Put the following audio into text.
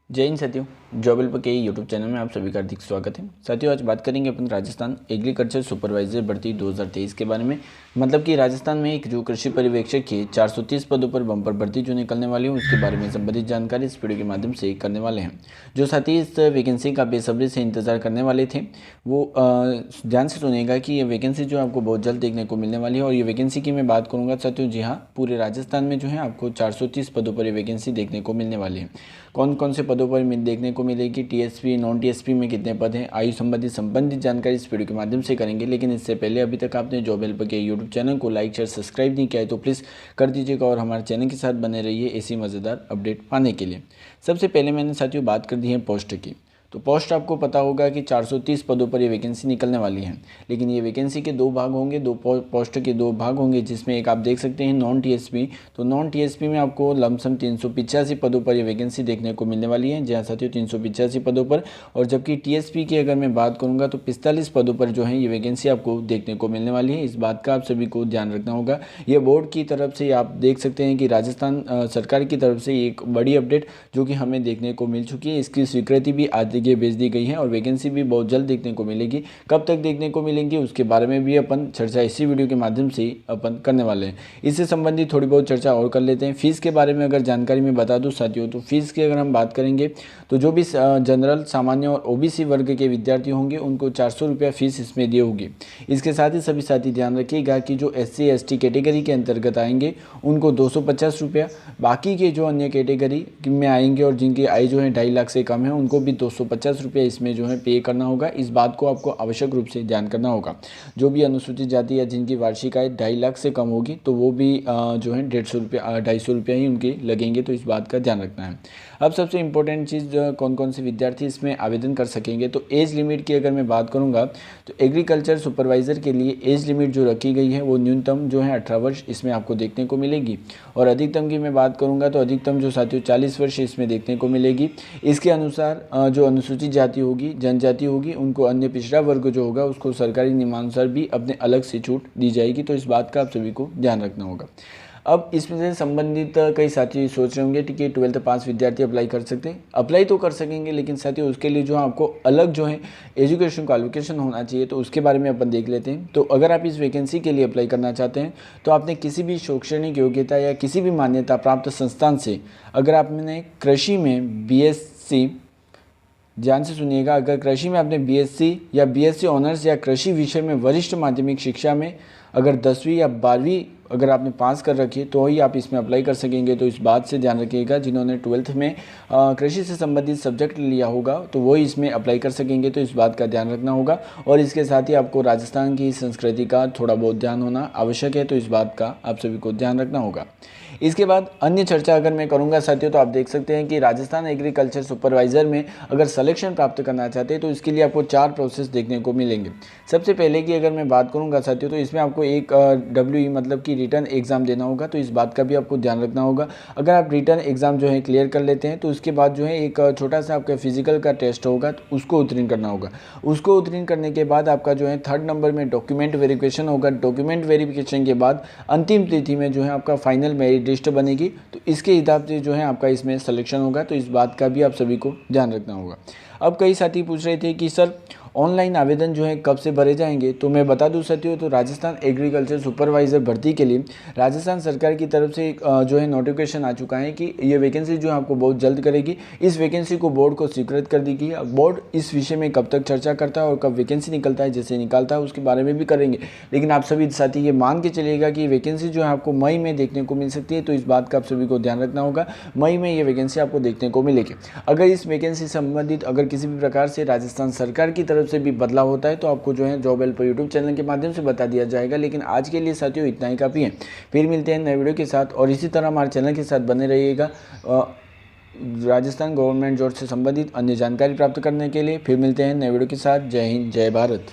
जय हिंद साथियों, job helper के यूट्यूब चैनल में आप सभी का हार्दिक स्वागत है। साथियों, आज बात करेंगे अपन राजस्थान एग्रीकल्चर सुपरवाइजर भर्ती 2023 के बारे में। मतलब कि राजस्थान में एक जो कृषि पर्यवेक्षक की 430 पदों पर बम्पर भर्ती जो निकलने वाली है उसके बारे में संबंधित जानकारी इस वीडियो के माध्यम से करने वाले हैं। जो साथी इस वैकेंसी का बेसब्री से इंतजार करने वाले थे वो ध्यान से सुनिएगा कि ये वैकेंसी जो आपको बहुत जल्द देखने को मिलने वाली है। और ये वैकेंसी की मैं बात करूँगा साथियों, जी हाँ, पूरे राजस्थान में जो है आपको 430 पदों पर ये वैकेंसी देखने को मिलने वाली है। कौन कौन से पदों पर देखने को मिलेगी, टीएसपी नॉन टीएसपी में कितने पद हैं, आयु संबंधित जानकारी इस वीडियो के माध्यम से करेंगे। लेकिन इससे पहले अभी तक आपने जॉब हेल्पर के यूट्यूब चैनल को लाइक शेयर सब्सक्राइब नहीं किया है तो प्लीज़ कर दीजिएगा और हमारे चैनल के साथ बने रहिए ऐसी मज़ेदार अपडेट पाने के लिए। सबसे पहले मैंने साथियों बात कर दी है पोस्ट की। तो पोस्ट आपको पता होगा कि 430 पदों पर ये वैकेंसी निकलने वाली है। लेकिन ये वैकेंसी के दो भाग होंगे, पोस्ट के दो भाग होंगे, जिसमें एक आप देख सकते हैं नॉन टीएसपी। तो नॉन टीएसपी में आपको लमसम 385 पदों पर ये वैकेंसी देखने को मिलने वाली है। जहाँ साथियों 385 पदों पर, और जबकि टीएसपी की अगर मैं बात करूँगा तो 45 पदों पर जो है ये वैकेंसी आपको देखने को मिलने वाली है। इस बात का आप सभी को ध्यान रखना होगा। ये बोर्ड की तरफ से आप देख सकते हैं कि राजस्थान सरकार की तरफ से एक बड़ी अपडेट जो कि हमें देखने को मिल चुकी है, इसकी स्वीकृति भी आज भेज दी गई है और वैकेंसी भी बहुत जल्द देखने को मिलेगी। कब तक देखने को मिलेंगी उसके बारे में भी अपन चर्चा इसी वीडियो के माध्यम से अपन करने वाले हैं। इससे संबंधित थोड़ी बहुत चर्चा और कर लेते हैं। फीस के बारे में अगर जानकारी मैं बता दूं साथियों, तो फीस की अगर हम बात करेंगे तो जो भी जनरल, सामान्य और ओबीसी वर्ग के विद्यार्थी होंगे उनको 400 रुपया फीस इसमें दी होगी। इसके साथ ही सभी साथी ध्यान रखिएगा कि जो SC ST कैटेगरी के अंतर्गत आएंगे उनको 250 रुपया, बाकी के जो अन्य कैटेगरी में आएंगे और जिनकी आय जो है 2.5 लाख से कम है उनको भी 250 रुपये इसमें जो है पे करना होगा। इस बात को आपको आवश्यक रूप से ध्यान करना होगा। जो भी अनुसूचित जाति या जिनकी वार्षिक आय 2.5 लाख से कम होगी तो वो भी जो है 250 रुपया ही उनके लगेंगे। तो इस बात का ध्यान रखना है। अब सबसे इम्पोर्टेंट चीज़, कौन कौन से विद्यार्थी इसमें आवेदन कर सकेंगे, तो एज लिमिट की अगर मैं बात करूँगा तो एग्रीकल्चर सुपरवाइज़र के लिए एज लिमिट जो रखी गई है वो न्यूनतम जो है 18 वर्ष इसमें आपको देखने को मिलेगी। और अधिकतम की मैं बात करूँगा तो अधिकतम जो साथियों 40 वर्ष इसमें देखने को मिलेगी। इसके अनुसार जो अनुसूचित जाति होगी, जनजाति होगी, उनको अन्य पिछड़ा वर्ग जो होगा उसको सरकारी नियमानुसार भी अपने अलग से छूट दी जाएगी। तो इस बात का आप सभी को ध्यान रखना होगा। अब इसमें से संबंधित कई साथी सोच रहे होंगे कि 12th पास विद्यार्थी अप्लाई कर सकते हैं। अप्लाई तो कर सकेंगे, लेकिन साथियों उसके लिए जो आपको अलग जो है एजुकेशन क्वालिफिकेशन होना चाहिए। तो उसके बारे में अपन देख लेते हैं। तो अगर आप इस वैकेंसी के लिए अप्लाई करना चाहते हैं तो आपने किसी भी शैक्षणिक योग्यता या किसी भी मान्यता प्राप्त संस्थान से, अगर आपने कृषि में BSc, ध्यान से सुनिएगा, अगर कृषि में आपने BSc या BSc ऑनर्स या कृषि विषय में वरिष्ठ माध्यमिक शिक्षा में अगर 10वीं या 12वीं अगर आपने पास कर रखी है तो ही आप इसमें अप्लाई कर सकेंगे। तो इस बात से ध्यान रखिएगा। जिन्होंने 12th में कृषि से संबंधित सब्जेक्ट लिया होगा तो वो इसमें अप्लाई कर सकेंगे। तो इस बात का ध्यान रखना होगा। और इसके साथ ही आपको राजस्थान की संस्कृति का थोड़ा बहुत ध्यान होना आवश्यक है। तो इस बात का आप सभी को ध्यान रखना होगा। इसके बाद अन्य चर्चा अगर मैं करूंगा साथियों, तो आप देख सकते हैं कि राजस्थान एग्रीकल्चर सुपरवाइज़र में अगर सिलेक्शन प्राप्त करना चाहते हैं तो इसके लिए आपको 4 प्रोसेस देखने को मिलेंगे। सबसे पहले की अगर मैं बात करूंगा साथियों, तो इसमें आपको एक WE मतलब कि रिटर्न एग्जाम देना होगा। तो इस बात का भी आपको ध्यान रखना होगा। अगर आप रिटर्न एग्जाम जो है क्लियर कर लेते हैं तो उसके बाद जो है एक छोटा सा आपका फिजिकल का टेस्ट होगा, तो उसको उत्तीर्ण करना होगा। उसको उत्तीर्ण करने के बाद आपका जो है 3rd नंबर में डॉक्यूमेंट वेरिफिकेशन होगा। डॉक्यूमेंट वेरिफिकेशन के बाद अंतिम तिथि में जो है आपका फाइनल मेरिट लिस्ट बनेगी। तो इसके हिसाब से जो है आपका इसमें सिलेक्शन होगा। तो इस बात का भी आप सभी को ध्यान रखना होगा। अब कई साथी पूछ रहे थे कि सर ऑनलाइन आवेदन जो है कब से भरे जाएंगे, तो मैं बता दूं साथियों, तो राजस्थान एग्रीकल्चर सुपरवाइज़र भर्ती के लिए राजस्थान सरकार की तरफ से जो है नोटिफिकेशन आ चुका है कि ये वैकेंसी जो है आपको बहुत जल्द करेगी। इस वैकेंसी को बोर्ड को स्वीकृत कर दी गई है। बोर्ड इस विषय में कब तक चर्चा करता है और कब वैकेंसी निकलता है, जैसे निकालता है उसके बारे में भी करेंगे। लेकिन आप सभी साथी ये मान के चलिएगा कि वैकेंसी जो है आपको मई में देखने को मिल सकती है। तो इस बात का आप सभी को ध्यान रखना होगा। मई में ये वैकेंसी आपको देखने को मिलेगी। अगर इस वैकेंसी संबंधित अगर किसी भी प्रकार से राजस्थान सरकार की तरफ से भी बदलाव होता है तो आपको जो है जॉब हेल्पर यूट्यूब चैनल के माध्यम से बता दिया जाएगा। लेकिन आज के लिए साथियों इतना ही काफ़ी है। फिर मिलते हैं नए वीडियो के साथ और इसी तरह हमारे चैनल के साथ बने रहिएगा। राजस्थान गवर्नमेंट जॉब से संबंधित अन्य जानकारी प्राप्त करने के लिए फिर मिलते हैं नए वीडियो के साथ। जय हिंद, जय भारत।